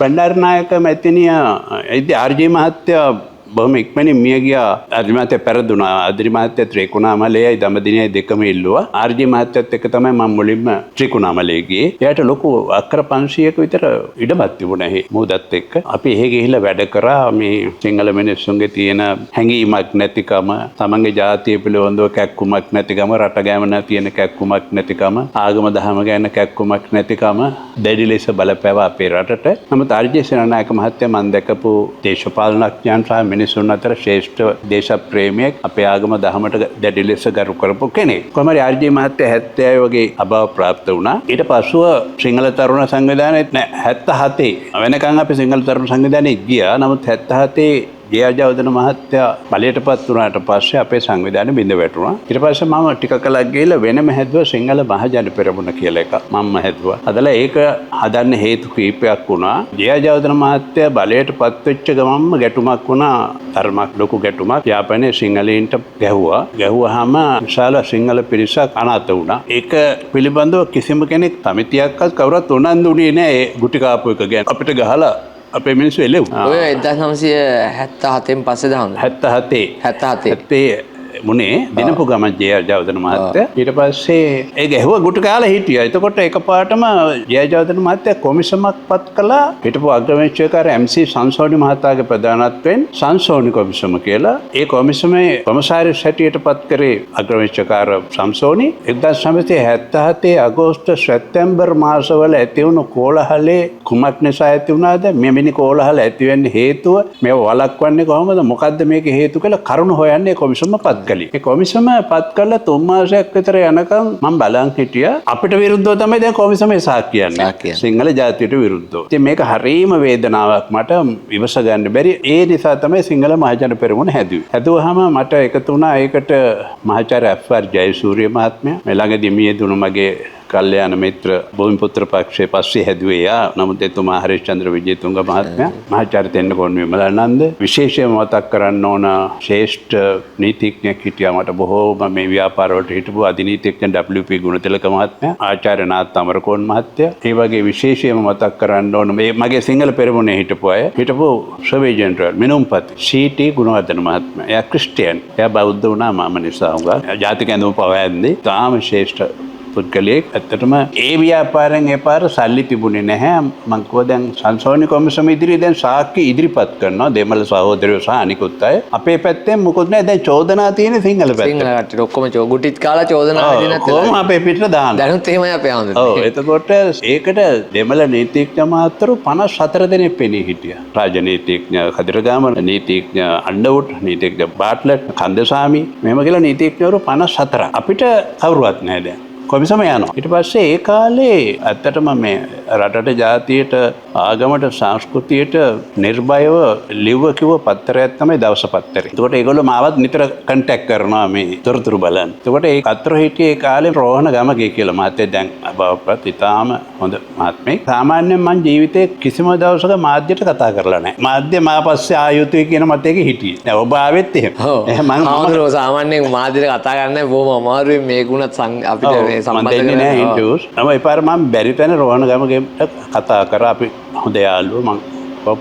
බණ්ඩාරනායක මැතිනිය ආර්ජී මහත්තයා බොහොම ඉක්මනින් මිය ගියා. ආර්ජී මහත්තයා පෙරදුනා. ආර්ජී මහත්තයා ත්‍රිකුණාමලයයි දඹදිවයි දෙකම ඉල්ලුවා. ආර්ජී මහත්තයත් එක්ක තමයි මම මුලින්ම ත්‍රිකුණාමලයේ ගියේ. එයාට ලොකු අක්කර 500ක විතර ඉඩමක් තිබුණා එහි මූදත් එක්ක. අපි එහෙ ගිහිල්ලා වැඩ කරා. මේ සිංහල මිනිස්සුන්ගේ තියෙන හැඟීමක් නැතිකම, තමන්ගේ ජාතිය පිළිබඳව කැක්කුමක් නැතිකම, රට ගැන තියෙන කැක්කුමක් නැතිකම, ආගම දහම ගැන කැක්කුමක් නැතිකම දැඩි ලෙස බලපෑවා අපේ රටට. නමුත් ආර්ජී සේනානායක මහත්තයා මම දැකපු දේශපාලනඥයන් සහ මිනිසුන් අතර ශ්‍රේෂ්ඨ දේශප්‍රේමියෙක්, අපේ ආගම දහමට දැඩි ලෙස ගරු කරපු කෙනෙක්. කොහොම හරි ආර්ජී මහත්තයා 70 වගේ අභාව ප්‍රාප්ත වුණා. ඊට පස්සුව සිංහල තරුණ සංවිධානයේත් නෑ 77 වෙනකන් අපි සිංහල තරුණ සංවිධානයේ ගියා. නමුත් 77 ජයජවර්ධන මහත්තයා බලයටපත් වුණාට පස්සේ අපේ සංවිධානය බිඳ වැටුණා. ඊට පස්සේ මම ටික කලක් ගිහලා වෙනම හැදුවා සිංහල මහජන පෙරමුණ කියලා එකක්. මම හැදුවා. අදලා ඒක හදන්න හේතු කිහිපයක් වුණා. ජයජවර්ධන මහත්තයා බලයටපත් වෙච්ච ගමන්ම ගැටුමක් වුණා. තරමක් ලොකු ගැටුමක්. යාපනයේ සිංහලයින්ට ගැහුවා. ගැහුවාම විශාල සිංහල පිරිසක් අනාථ වුණා. ඒක පිළිබඳව කිසිම කෙනෙක් සමිතියක්වත් කවුරුත් උනන්දුුනේ නෑ. ඒ ගුටි කාපු එක ගැන අපිට ගහලා අපේ මිනිස්සු එළෙව්වා. ඔය 1977න් පස්සේ දහම් 77 මුනේ දිනපු ගමන් ජයජවර්ධන මහත්තයා. ඊට පස්සේ ඒ ගැහුවා ගුටි කාලා හිටියා. එතකොට එකපාරටම ජයජවර්ධන මහත්තයා කොමිසමක් පත් කළා. හිටපු අග්‍රාමාත්‍යකාර MC සංසෝනි මහතාගේ ප්‍රධානත්වයෙන් සංසෝනි කොමිසම කියලා. ඒ කොමිසමේ කොමසාරිස් හැටියට පත් කරේ අග්‍රාමාත්‍යකාර සංසෝනි. 1977 අගෝස්තු සැප්තැම්බර් මාසවල ඇති වුණු කෝලහලේ කුමක් නිසා ඇති වුණාද? මෙවැනි කෝලහල ඇති වෙන්න හේතුව මේව වළක්වන්නේ කොහොමද? මොකද්ද මේකේ හේතු කියලා කරුණු හොයන්නේ කොමිසම පත් කළේ. ඒ කොමිසම පත් කළා 3 මාසයක් විතර යනකම් මම බලන් හිටියා. අපිට විරුද්ධව තමයි දැන් කොමිසමේ සාක්ෂි යන්නේ. සිංහල ජාතියට විරුද්ධව. ඉතින් මේක හරීම වේදනාවක් මට ඉවස ගන්න බැරි. ඒ නිසා තමයි සිංහල මහජන පෙරමුණ හැදුවේ. හැදුවාම මට එකතු වුණා ඒකට මහාචාර්ය එෆ්.ආර්. ජයසූරිය මහත්මයා. මේ ළඟදී මිය දුණු මගේ කල්යාණ මිත්‍ර භූමිපුත්‍ර පක්ෂයේ පස්සේ හැදුවේ යා. නමුත් එතුමා හරිශ්චන්ද්‍ර විජේතුංග මහත්මයා, මහාචාර්ය තෙන්නකෝන් විමලානන්ද, විශේෂයෙන්ම මතක් කරන්න ඕන ශ්‍රේෂ්ඨ නීතිඥයෙක් හිටියා මට බොහෝම මේ ව්‍යාපාරවලට හිටපු අධිනීතිඥ WP ගුණතිලක මහත්මයා, ආචාර්ය නාත් අමරකෝන් මහත්තයා. ඒ වගේ විශේෂයෙන්ම මතක් කරන්න ඕන මේ මගේ සිංහල පෙරමුණේ හිටපු අය, හිටපු සර්වේ ජෙනරල් මිනුම්පති CT ගුණවර්ධන මහත්මයා. එයා ක්‍රිස්තියානි. එයා බෞද්ධ වුණා මම නිසා උගා. ජාතික ඇඳුම පවා ඇඳේ. තාම ශ්‍රේෂ්ඨ පුද්ගලයෙක්. ඇත්තටම ඒ ව්‍යාපාරයෙන් ඒ පාර සල්ලි තිබුණේ නැහැ. මං කිව්වා දැන් සංසෝනි කොමිසම ඉදිරියේ දැන් සාක්ෂි ඉදිරිපත් කරනවා දෙමළ සහෝදරයෝ සහ අනිකුත් අය. අපේ පැත්තෙන් මොකුත් නැහැ. දැන් චෝදනා තියෙන්නේ සිංහල පැත්තේ. සිංහල කට්ටිය ඔක්කොම ගුටිත් කාලා චෝදනා දෙන්නේ නැත්නම් කොහොම අපේ පිටට දාන්න. දැනුත් එහෙමයි අපේ ආන්දර. ඔව් එතකොට ඒකට දෙමළ නීතිඥ මාත්‍ර 54 දෙනෙක් පෙනී හිටියා. රාජනීතිඥ කදිරගාම, නීතිඥ අණ්ඩවුඩ්, නීතිඥ බාට්ලට්, කන්දසාමි, මෙහෙම කියලා නීතිඥවරු 54. අපිට කවුරුවත් නැහැ දැන්. කොමිසම යනවා. ඊට පස්සේ ඒ කාලේ ඇත්තටම මේ රටට ජාතියට ආගමට සංස්කෘතියට නිර්භයව ලිව්ව කිව්ව පත්තරයක් තමයි දවස පත්තරේ. ඒකට ඒගොල්ලෝ මාවත් නිතර කන්ටැක්ට් කරනවා මේ තොරතුරු බලන්න. ඒකට ඒ පත්‍ර හිටියේ ඒ කාලේ රෝහණ ගමගේ කියලා මහත්තයා දැන් අබවපත් ඉතාම හොඳ මහත්මයෙක්. සාමාන්‍යයෙන් මං ජීවිතේ කිසිම දවසක මාධ්‍යට කතා කරලා නැහැ. මාධ්‍ය මා පස්සේ ආයුතුයි කියන මතයක හිටියේ. දැන් ඔබ ආවෙත් එහෙම. මම සාමාන්‍යයෙන් මාධ්‍යට කතා කරන්නේ බොහොම අමාරුයි මේකුණත් අපිට සම්බන්ධ නෑ ඉන්ටර්වියුස්. නම එපාර මම බැරි තැන රෝහණ ගමගේට කතා කරා. අපි හොඳ යාළුවෝ. මං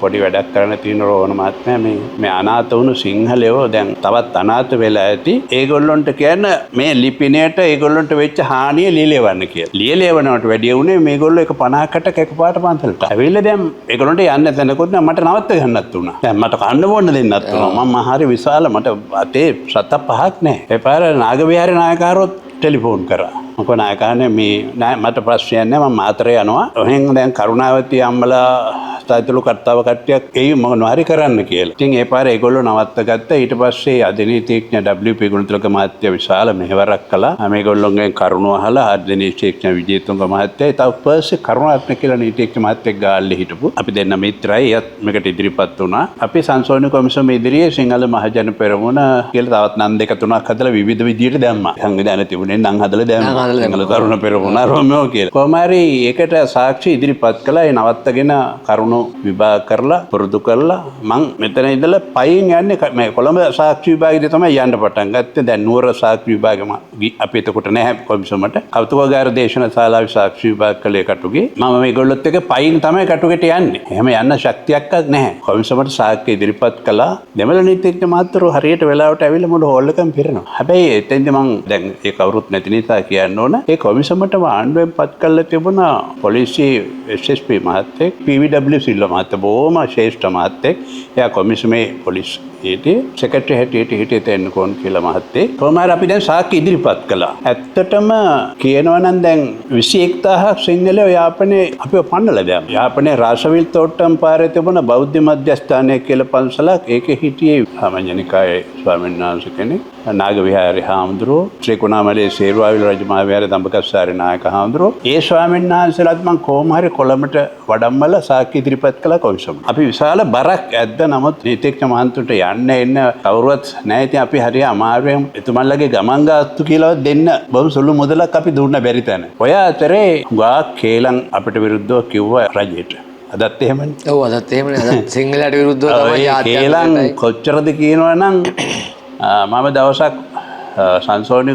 පොඩි වැඩක් කරන්න තියෙන රෝහණ මහත්මයා මේ අනාථ වුණු සිංහලයෝ දැන් තවත් අනාථ වෙලා ඇති. ඒගොල්ලොන්ට කියන්න මේ ලිපිණයට ඒගොල්ලොන්ට වෙච්ච හානිය ලියලෙවන්න කියලා. ලියලෙවනවට වැඩිය උනේ මේගොල්ලෝ එක 50කට එකපාරට පන්සලට. ඇවිල්ලා දැන් ඒගොල්ලොන්ට යන්න තැනකොත් මට නවත්ත ගන්නත් උනා. දැන් මට කන්න බොන්න දෙන්නත් උනා. මම හරි විශාල මට අතේ සත පහක් නැහැ. ඒ පාර නාගවිහාරේ නායකවරුත් ටෙලිෆෝන් කරා. මොකද නායකයනේ මේ මට ප්‍රශ්නයක් නැහැ මම මාතරේ යනවා. ඔහෙන් දැන් කරුණාවති අම්මලා තාත්තලු කර්තාව කට්ටියක් එයි මොනවා හරි කරන්න කියලා. ඉතින් ඒ පාර ඒගොල්ලෝ නවත්ත ගත්තා. ඊට පස්සේ අධිනීතිඥ WP ගුණතිලක මහත්තයා විශාල මෙහෙවරක් කළා. මේගොල්ලෝගෙන් කරුණ අහලා අධිනීතිඥ විජේතුංග මහත්තයා තව පස්සේ කරුණාත්මක කියලා නීතිඥ මහත්තයෙක් ගාල්ලේ හිටපු. අපි දෙන්න මිත්‍රයි. එයත් මේකට ඉදිරිපත් වුණා. අපි සංසෝනි කොමිසම ඉදිරියේ සිංහල මහජන පෙරමුණ කියලා තවත් නම් දෙක තුනක් හදලා විවිධ විදියට දැම්මා. සංවිධානය තිබුණේ නම් හදලා දැම්මා. සිංහල තරුණ පෙරමුණ රෝමියෝ කියලා. කොහොම හරි ඒකට සාක්ෂි ඉදිරිපත් කළා. ඒ නවත්තගෙන කරුණ කරුණු විභාග කරලා පුරුදු කරලා මං මෙතන ඉඳලා පයින් යන්නේ මේ කොළඹ සාක්ෂි විභාගෙදී තමයි යන්න පටන් ගත්තේ. දැන් නුවර සාක්ෂි විභාගෙම අපි එතකොට නැහැ කොමිසමට. කෞතුකාගාර දේශන ශාලාවේ සාක්ෂි විභාග කළේ කටුගේ. මම මේගොල්ලොත් එක්ක පයින් තමයි කටුගෙට යන්නේ. එහෙම යන්න ශක්තියක් නැහැ. කොමිසමට සාක්ෂි ඉදිරිපත් කළා. දෙමළ නීතිඥ මහත්වරු හරියට වෙලාවට ඇවිල්ලා මුළු හෝල් එකම පිරෙනවා. හැබැයි එතෙන්දී මං දැන් ඒ කවුරුත් නැති නිසා කියන්න ඕන. ඒ කොමිසමටම ආණ්ඩුවෙන් පත් කළා තිබුණා පොලිසිය SSP මහත්තයෙක් PW සිල්වා මහත්තයා බොහොම ශ්‍රේෂ්ඨ මහත්තයෙක්. එයා කොමිසමේ පොලිස් සෙක්‍රටරි හැටියට හිටියේ තෙන්නකෝන් කියලා මහත්තයෙක්. කොහොමද අපි දැන් සාක්ෂි ඉදිරිපත් කළා. ඇත්තටම කියනවා නම් දැන් 21000ක් සිංහලයෝ යාපනයේ අපිව පන්නලා දැම්මා. යාපනයේ රාසවිල් තෝට්ටම් පාරේ තිබුණ බෞද්ධ මධ්‍යස්ථානය කියලා පන්සලක්. ඒකේ හිටියේ සාමාන්‍යනිකායේ ස්වාමීන් වහන්සේ කෙනෙක්. නාග විහාරේ හාමුදුරුවෝ, ත්‍රිකුණාමලයේ සේරුවාවිල රජමහා විහාරේ දඹකස්සාරේ නායක හාමුදුරුවෝ. ඒ ස්වාමීන් වහන්සේලාත් මම කොහොම හරි කොළඹට වඩම්මලා සාක්ෂි ඉදිරිපත් කළා කොමිසම. අපි විශාල බරක් ඇද්ද නමුත් නීතිඥ මහතුන්ට යන්න එන්න කවුරුවත් නැහැ. ඉතින් අපි හරිය අමාරුවෙන් එතුමන්ලගේ ගමන් ගාස්තු කියලාවත් දෙන්න බොහොම සුළු මුදලක් අපි දුන්න බැරි තැන. ඔය අතරේ ගාක් කේලම් අපිට විරුද්ධව කිව්වා රජයට. අදත් එහෙමනේ. ඔව් අදත් එහෙමනේ. අදත් සිංහලයට විරුද්ධව තමයි කේලම් කොච්චරද කියනවනම් මම දවසක් සංසෝනි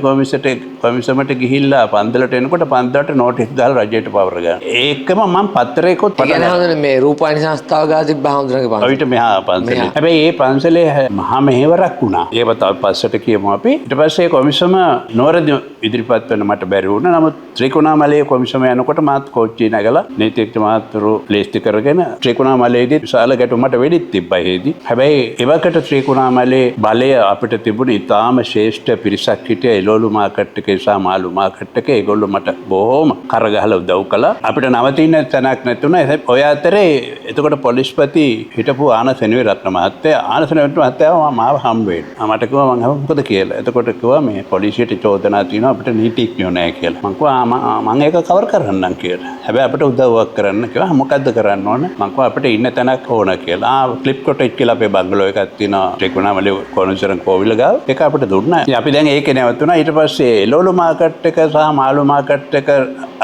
කොමිසමට ගිහිල්ලා පන්දලට එනකොට පන්දලට නෝටිස් දාලා රජයට පවර ගන්න. ඒකම මම පත්‍රයකොත් පටන් ගන්න මේ රූපවාහිනී සංස්ථාව ගා තිබ්බ හාමුදුරන්ගේ පන්සල. ඔයිට මෙහා පන්සලේ. හැබැයි ඒ පන්සලේ මහා මෙහෙවරක් වුණා. ඒව තව පස්සට කියමු අපි. ඊට පස්සේ කොමිසම නෝරදි ඉදිරිපත් වෙන්න මට බැරි වුණා. නමුත් ත්‍රිකුණාමලයේ කොමිසම යනකොට මාත් කෝච්චිය නැගලා නීතිඥ මහත්වරු ලේස්ති කරගෙන ත්‍රිකුණාමලයේදී විශාල ගැටුමකට වෙඩිත් තිබ්බා හේදී. හැබැයි එවකට ත්‍රිකුණාමලයේ බලය අපිට තිබුණේ ඉතාම ශ්‍රේෂ්ඨ පිරිසක් හිටිය එළවලු මාකට් එකේ සහ මාළු මාකට් එකේ. ඒගොල්ලෝ මට බොහොම කරගහලා උදව් කළා. අපිට නවතින්න තැනක් නැතුණා. ඔය අතරේ එතකොට පොලිස්පති හිටපු ආනසෙනවි රත්න මහත්තයා මහත්තයා මාව හම්බ වෙන්න. මට කිව්වා මං මොකද කියලා. එතකොට කිව්වා මේ පොලිසියට චෝදනා තියෙනවා අපිට නීතිඥයෝ නැහැ කියලා. මං කිව්වා මං ඒක කවර් කරන්නම් කියලා. හැබැයි අපිට උදව්වක් කරන්න කිව්වා. මොකද්ද කරන්න ඕන? මං කිව්වා අපිට ඉන්න තැනක් ඕන කියලා. ක්ලිප් කොටේජ් කියලා අපේ බංගලෝ එකක් තියෙනවා ත්‍රිකුණාමලේ කොණුසරන් කෝවිල ගාව. ඒක අපිට දුන්නා. අපි දැන් ඒකේ නැවතුණා. ඊට පස්සේ එළවලු මාකට් එක සහ මාළු මාකට් එක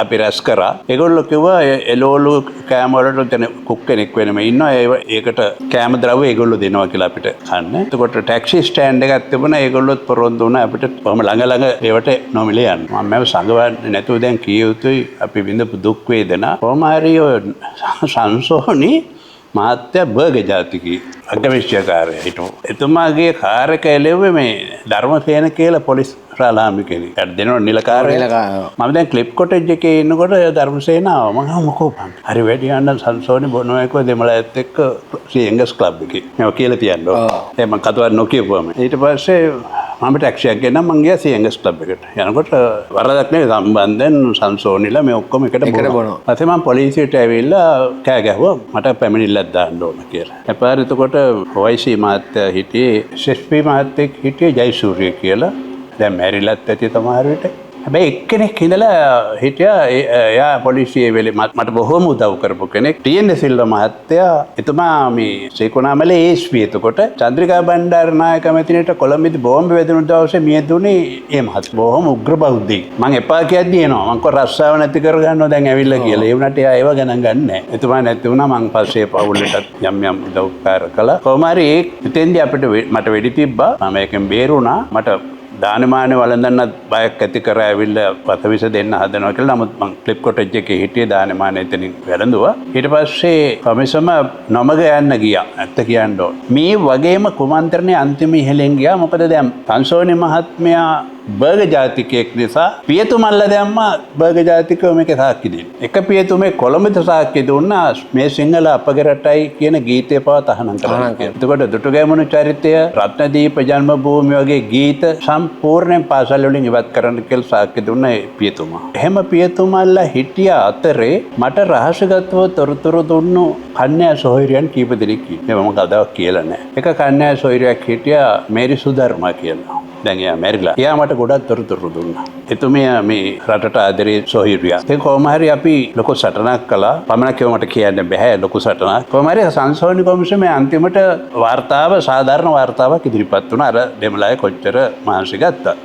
අපි රැස් කරා. ඒගොල්ලෝ කිව්වා එළවලු කෑම වලට දැන් කුක් කෙනෙක් වෙනම ඉන්නවා. ඒකට කෑම ද්‍රව්‍ය ඒගොල්ලෝ දෙනවා කියලා අපිට කන්න. එතකොට ටැක්සි ස්ටෑන්ඩ් එකක් තිබුණා. ඒගොල්ලොත් පොරොන්දු වුණා අපිට කොහොම ළඟ ඒවට නොමිලේ යන්න. මම මේව සංගවන්නේ නැතුව දැන් කිය යුතුයි අපි විඳපු දුක් වේදනා. කොහොම හරි සංසෝනි මහත්තයා බර්ග ජාතිකී අග්‍රවිශ්වකාරය හිටු. එතුමාගේ කාර් එක එළෙව්වේ මේ ධර්මසේන කියලා පොලිස් රාලාමි කෙනෙක්. ඒකට දෙනවා නිලකාරය. මම දැන් ක්ලිප් කොටේජ් එකේ ඉන්නකොට ධර්මසේනාව මම මොකෝ බං. හරි වැඩි යන්න සංසෝනි බොනෝයකෝ දෙමළයත් එක්ක සිංගස් ක්ලබ් එකේ. මේව කියලා තියන්න ඕන. ඒ මම කතාවක් නොකියපුවම. ඊට පස්සේ මම ටැක්සියක් ගෙනනම් මං ගියා සිංගස් ක්ලබ් එකට. යනකොට වරදක් නෙවෙයි සම්බන්ධයෙන් සංසෝනිලා මේ ඔක්කොම එකට බොනවා. ඊපස්සේ මම පොලිසියට ඇවිල්ලා කෑ ගැහුවා මට පැමිණිල්ලක් දාන්න ඕන කියලා. එපාර එතකොට OIC මහත්තයා හිටියේ SSP මහත්තයෙක් හිටියේ ජයසූරිය කියලා. දැන් මැරිලත් ඇති සමහර විට. හැබැයි එක්කෙනෙක් ඉඳලා හිටියා එයා පොලිසියේ වෙලේ මට බොහොම උදව් කරපු කෙනෙක්. TN සිල්වා මහත්තයා එතුමා මේ ශ්‍රීකුණාමලේ ASP එතකොට චන්ද්‍රිකා බණ්ඩාරනායක මැතිණියට කොළඹදී බෝම්බ වැදුණු දවසේ මියදුනේ ඒ මහත්තයා. බොහොම උග්‍ර බෞද්ධයෙක්. මං එපා කියද්දී එනවා. මං කෝ රස්සාව නැති කරගන්නවා දැන් ඇවිල්ලා කියලා. ඒ වුණාට එයා ඒව ගණන් ගන්නෑ. එතුමා නැති වුණා මං පස්සේ පවුලටත් යම් උදව්කාර කළා. කොහොම හරි එතෙන්දී අපිට මට වෙඩි තිබ්බා. මම ඒකෙන් බේරුණා. මට දානමාන වළඳන්නත් බයක් ඇති කර ඇවිල්ලා පතවිස දෙන්න හදනවා කියලා. නමුත් මං ක්ලිප් කොටේජ් එකේ හිටියේ දානමාන එතනින් වැළඳුවා. ඊට පස්සේ කොමිසම නොමග යන්න ගියා. ඇත්ත කියන්න ඕන. මේ වගේම කුමන්ත්‍රණයේ අන්තිම ඉහළින් ගියා. මොකද දැන් සංසෝනි මහත්මයා බර්ග ජාතිකයෙක් නිසා පියතුමල්ල දැම්මා බර්ග ජාතිකව මේකේ සාක්ෂි දෙන්න. එක පියතුමේ කොළඹට සාක්ෂි දුන්නා මේ සිංහල අපගේ රටයි කියන ගීතය පවා තහනම් කරනවා. එතකොට දුටුගැමුණු චරිතය, රත්නදීප ජන්මභූමිය වගේ ගීත සම්පූර්ණයෙන් පාසල් වලින් ඉවත් කරන්න කියලා සාක්ෂි දුන්න පියතුමා. එහෙම පියතුමල්ලා හිටිය අතරේ මට රහසගතව තොරතුරු දුන්නු කන්‍යා සොහොයුරියන් කීප දෙනෙක් ඉන්නවා. මම කවදාවත් කියලා නැහැ. එක කන්‍යා සොහොයුරියක් හිටියා මේරි සුධර්මා කියලා. දැන් එයා මැරිලා. එයා මට ගොඩක් තොරතුරු දුන්නා. එතුමිය මේ රටට ආදරේ සොහොයුරියක්. ඒ කොහොම හරි අපි ලොකු සටනක් කළා. පමණක් මට කියන්න බෑ ලොකු සටනක්. කොහොම හරි සංසෝනි කොමිසමේ අන්තිමට වාර්තාව සාධාරණ වාර්තාවක් ඉදිරිපත් වුණා. අර දෙමළාය කොච්චර මහන්සි ගත්තා.